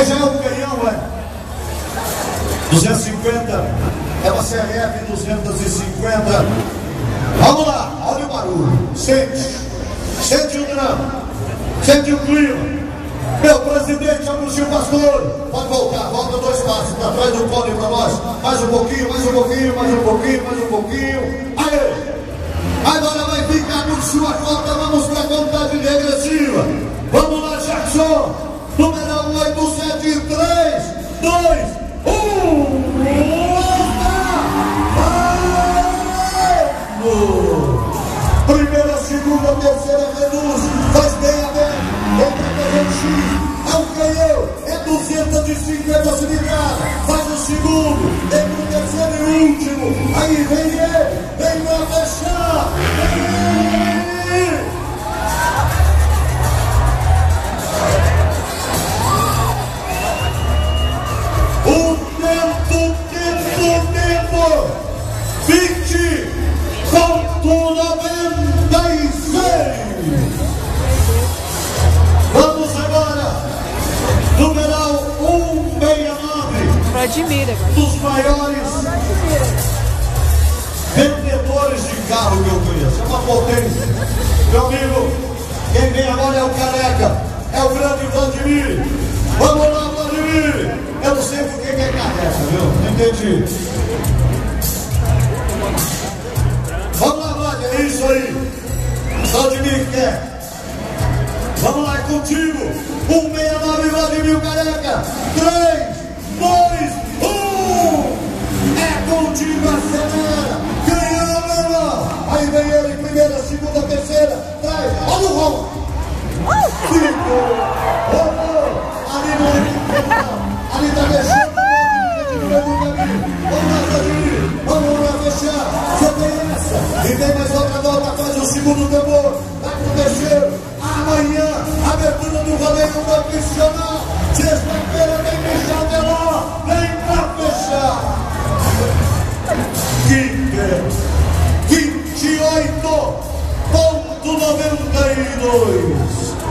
Mas já é um canhão, é? 250, é uma CRF 250. Vamos lá, olha o barulho. Sente o drama, sente o clima. Meu presidente Agostinho Pastor, pode voltar, volta 2 passos para trás do pódio para nós. Mais um pouquinho, mais um pouquinho, mais um pouquinho, mais um pouquinho. Aê! Agora vai ficar por sua conta, vamos para a contagem regressiva. Vamos lá, Jackson. Número 8, 7, 3, 2, 1. Primeira, segunda, terceira, reduz. Faz bem aberto. Entra para X. É um canhão. É 250 cilindradas. Faz o segundo. Entra o terceiro e último. Aí vem ele. Vem pra fechar. Vem ele. O tempo. 20 ponto 96. Vamos agora. Numeral 169. Admira, dos maiores vendedores de carro que eu conheço. É uma potência. Meu amigo, quem vem agora é o Careca. É o grande Vladimir. Vamos lá, Vladimir. Eu não sei por que é careca, viu? Não entendi. Vamos lá, Vlad, é isso aí. Vladimir quer. Vamos lá, é contigo. 169, Vladimir Careca. 3, 2, 1. É contigo, acelera. Ganhou, meu irmão. Aí vem ele, primeira, segunda, terceira. Traz. Olha o rolo. 5. Rolou. Ali não é. Ali tá deixando. Vamos lá, Vladimir. Vamos lá, fechar. Você tem essa. E tem mais outra volta. Faz o segundo tambor. Vai pro terceiro. Amanhã, abertura do rodeio profissional. Sexta-feira vem fechar até lá. Vem pra fechar. Kinder 28,92.